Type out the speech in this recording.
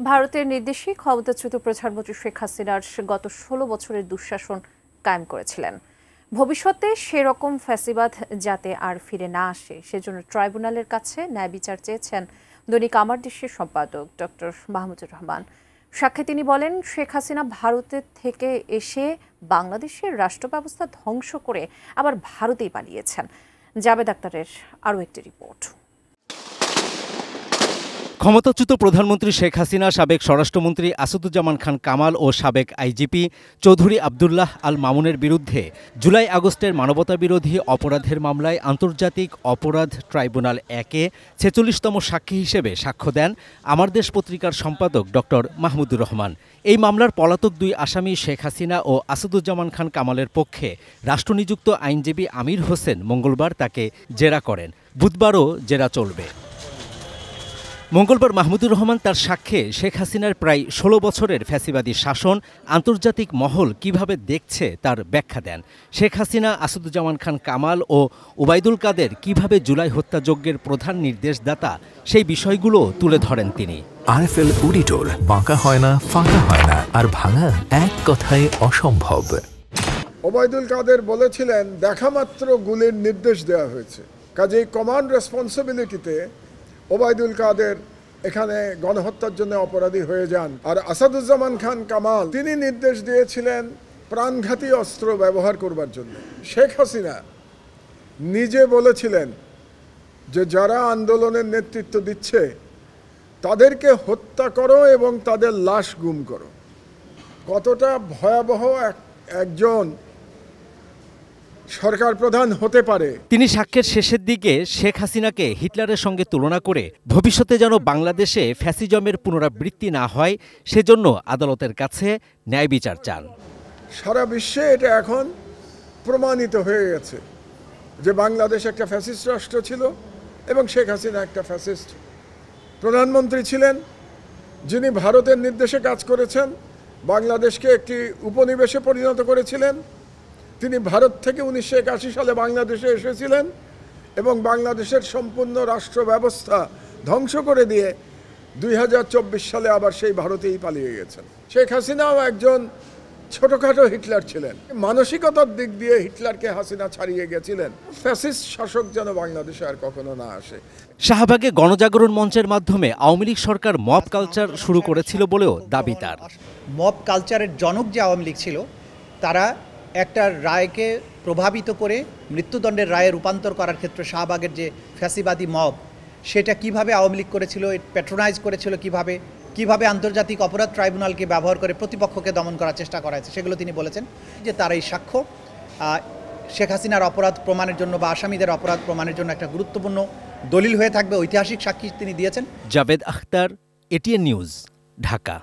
ভারতের নির্দেশে ক্ষমতাচ্যুত প্রধানমন্ত্রী শেখ হাসিনার গত ১৬ বছরের দুঃশাসন কায়েম করেছিলেন। ভবিষ্যতে সেরকম ফ্যাসিবাদ যাতে আর ফিরে না আসে সেজন্য ট্রাইব্যুনালের কাছে ন্যায় বিচার চেয়েছেন দৈনিক আমার দেশের সম্পাদক ডক্টর মাহমুদুর রহমান। সাক্ষে তিনি বলেন, শেখ হাসিনা ভারতের থেকে এসে বাংলাদেশের রাষ্ট্র ব্যবস্থা ধ্বংস করে আবার ভারতেই পালিয়েছেন। জাবেদ আক্তারের আরও একটি রিপোর্ট। ক্ষমতাচ্যুত প্রধানমন্ত্রী শেখ হাসিনা, সাবেক স্বরাষ্ট্রমন্ত্রী আসাদুজ্জামান খান কামাল ও সাবেক আইজিপি চৌধুরী আবদুল্লাহ আল মামুনের বিরুদ্ধে জুলাই আগস্টের মানবতাবিরোধী অপরাধের মামলায় আন্তর্জাতিক অপরাধ ট্রাইব্যুনাল ১-এ ৪৬তম সাক্ষী হিসেবে সাক্ষ্য দেন আমার দেশ পত্রিকার সম্পাদক ডক্টর মাহমুদুর রহমান। এই মামলার পলাতক দুই আসামি শেখ হাসিনা ও আসাদুজ্জামান খান কামালের পক্ষে রাষ্ট্রনিযুক্ত আইনজীবী আমির হোসেন মঙ্গলবার তাকে জেরা করেন। বুধবারও জেরা চলবে। মঙ্গলবার মাহমুদুর রহমান তার সাক্ষ্যে শেখ হাসিনার প্রায় ১৬ বছরের ফ্যাসিবাদী শাসন আন্তর্জাতিক মহল কিভাবে দেখছে তার ব্যাখ্যা দেন। শেখ হাসিনা, আসাদুজ্জামান খান কামাল ও ওবায়দুল কাদের কিভাবে জুলাই হত্যাযজ্ঞের প্রধান নির্দেশদাতা সেই বিষয়গুলো তুলে ধরেন তিনি। আরএফএল অডিটর, বাঁকা হয় না, ফাঁকা হয় না, আর ভাঙা এক কথায় অসম্ভব। ওবায়দুল কাদের বলেছিলেন দেখামাত্র গুলির নির্দেশ দেওয়া হয়েছে, কাজেই কমান্ড রেসপন্সিবিলিটিতে ওবায়দুল কাদের এখানে গণহত্যার জন্য অপরাধী হয়ে যান। আর আসাদুজ্জামান খান কামাল তিনি নির্দেশ দিয়েছিলেন প্রাণঘাতী অস্ত্র ব্যবহার করবার জন্য। শেখ হাসিনা নিজে বলেছিলেন যে যারা আন্দোলনের নেতৃত্ব দিচ্ছে তাদেরকে হত্যা করো এবং তাদের লাশ গুম করো। কতটা ভয়াবহ একজন সরকার প্রধান হতে পারে। তিনি সাক্ষ্যের শেষের দিকে শেখ হাসিনাকে হিটলারের সঙ্গে তুলনা করে ভবিষ্যতে যেন বাংলাদেশে ফ্যাসিজমের পুনরাবৃত্তি না হয় সেজন্য আদালতের কাছে ন্যায় বিচার চান। সারা বিশ্বে এটা এখন প্রমাণিত হয়ে গেছে যে বাংলাদেশ একটা ফ্যাসিস্ট রাষ্ট্র ছিল এবং শেখ হাসিনা একটা ফ্যাসিস্ট প্রধানমন্ত্রী ছিলেন, যিনি ভারতের নির্দেশে কাজ করেছেন, বাংলাদেশকে একটি উপনিবেশে পরিণত করেছিলেন। তিনি ভারত থেকে ১৯৮১ সালে বাংলাদেশে এসেছিলেন এবং বাংলাদেশের সম্পূর্ণ রাষ্ট্র ব্যবস্থা ধ্বংস করে দিয়ে ২০২৪ সালে আবার সেই ভারতেই পালিয়ে গেছেন। শেখ হাসিনাও একজন ছোটখাটো হিটলার ছিলেন। মানসিকতার দিক দিয়ে হিটলারকে হাসিনা ছাড়িয়ে গেছিলেন। ফ্যাসিস্ট শাসক যেন বাংলাদেশে আর কখনো না আসে। শাহবাগে গণজাগরণ মঞ্চের মাধ্যমে আওয়ামী লীগ সরকার মব কালচার শুরু করেছিল বলেও দাবি তার। মব কালচারের জনক যে আওয়ামী লীগ ছিল, তারা একটা রায়কে প্রভাবিত করে মৃত্যুদণ্ডের রায়ে রূপান্তর করার ক্ষেত্রে শাহবাগের যে ফ্যাসিবাদী মব, সেটা কিভাবে আওয়ামী লীগ করেছিল, প্যাট্রোনাইজ করেছিল, কিভাবে আন্তর্জাতিক অপরাধ ট্রাইব্যুনালকে ব্যবহার করে প্রতিপক্ষকে দমন করার চেষ্টা করা হয়েছে, সেগুলো তিনি বলেছেন। যে তার এই সাক্ষ্য শেখ হাসিনার অপরাধ প্রমাণের জন্য বা আসামিদের অপরাধ প্রমাণের জন্য একটা গুরুত্বপূর্ণ দলিল হয়ে থাকবে, ঐতিহাসিক সাক্ষী তিনি দিয়েছেন। Javed Akhtar, ATN news, Dhaka.